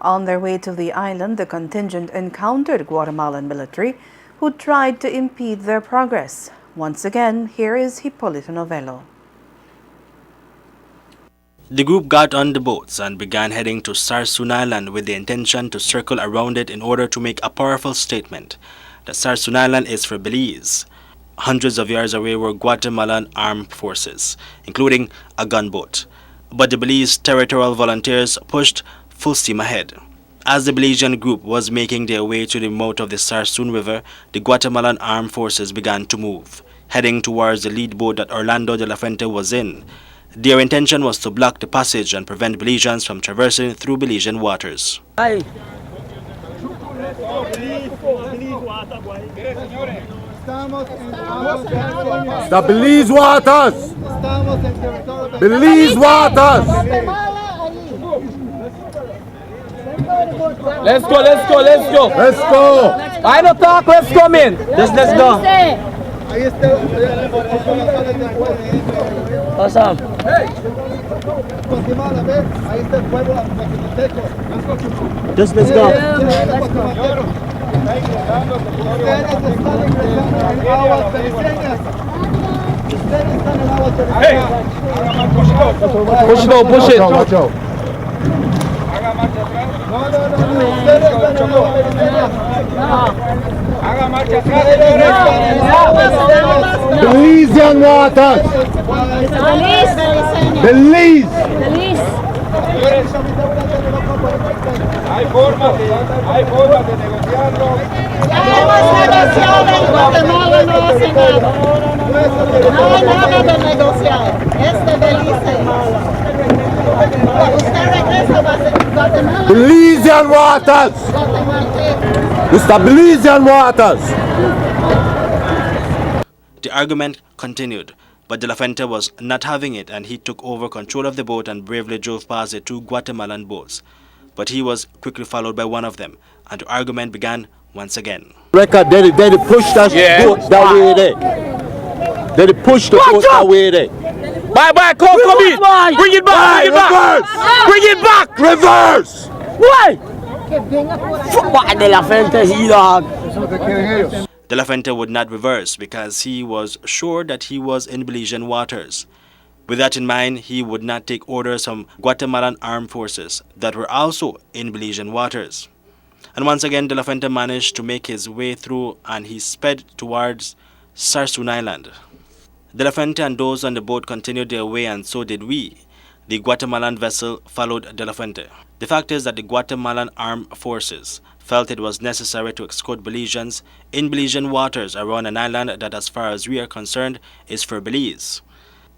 On their way to the island, the contingent encountered Guatemalan military who tried to impede their progress. Once again, here is Hipólito Novello. The group got on the boats and began heading to Sarsoon Island with the intention to circle around it in order to make a powerful statement that Sarsoon Island is for Belize. Hundreds of yards away were Guatemalan armed forces, including a gunboat. But the Belize Territorial Volunteers pushed full steam ahead. As the Belizean group was making their way to the mouth of the Sarsoon River, the Guatemalan armed forces began to move, heading towards the lead boat that Orlando de la Fuente was in. Their intention was to block the passage and prevent Belizeans from traversing through Belizean waters. Aye. The Belize waters! Belize waters! Let's go, let's go, let's go. Let's go! I don't talk, let's come in. Let's go. Awesome. Just let's go. Push it out, push it. Watch out. Belizean waters! Belize! Hay formas de negociarlo. Ya hemos negociado en Guatemala, no hace nada. No hay nada de negociar. Es de Belice. Usted regresa a Guatemala. Belizean waters! It's the Belizean waters! The argument continued, but De La Fuente was not having it, and he took over control of the boat and bravely drove past the two Guatemalan boats. But he was quickly followed by one of them, and the argument began once again. Record, they push that boat that way there. They push the boat that way there. Bye, come in. Bring it back, bring it back. Reverse! Why? Fuck De La Fuente, he dog. De La Fuente would not reverse because he was sure that he was in Belizean waters. With that in mind, he would not take orders from Guatemalan armed forces that were also in Belizean waters. And once again, De La Fuente managed to make his way through, and he sped towards Sarsoon Island. De La Fuente and those on the boat continued their way, and so did we. The Guatemalan vessel followed De La Fuente. The fact is that the Guatemalan armed forces felt it was necessary to escort Belizeans in Belizean waters around an island that, as far as we are concerned, is for Belize.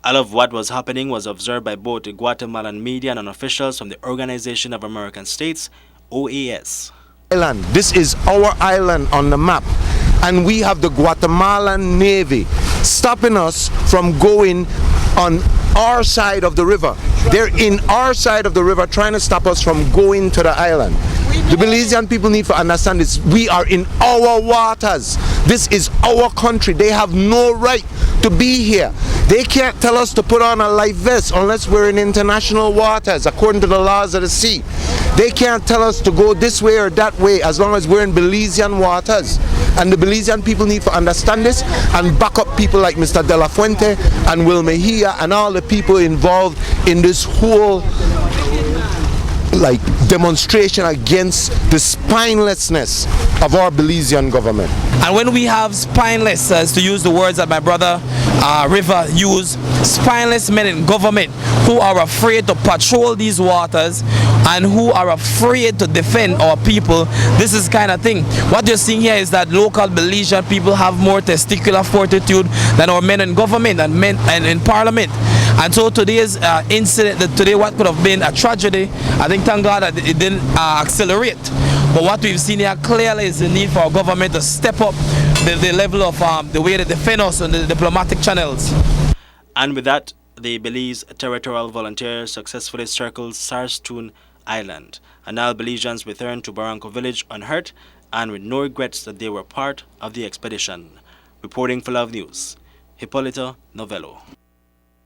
All of what was happening was observed by both the Guatemalan media and officials from the Organization of American States, OAS. Island. This is our island on the map, and we have the Guatemalan Navy stopping us from going on our side of the river. They're in our side of the river trying to stop us from going to the island. The Belizean people need to understand this. We are in our waters. This is our country. They have no right to be here. They can't tell us to put on a life vest unless we're in international waters according to the laws of the sea. They can't tell us to go this way or that way as long as we're in Belizean waters. And the Belizean people need to understand this and back up people like Mr. De La Fuente and Will Mejia and all the people involved in this whole demonstration against the spinelessness of our Belizean government. And when we have spineless, to use the words that my brother River used, spineless men in government who are afraid to patrol these waters and who are afraid to defend our people, this is kind of thing. What you're seeing here is that local Belizean people have more testicular fortitude than our men in government and men and in parliament. And so today's incident, today what could have been a tragedy, I think thank God that it didn't accelerate. But what we've seen here clearly is the need for our government to step up the level of the way they defend us on the diplomatic channels. And with that, the Belize Territorial Volunteers successfully circled Sarsoon Island, and now Belizeans returned to Barranco Village unhurt and with no regrets that they were part of the expedition. Reporting for Love News, Hipólito Novello.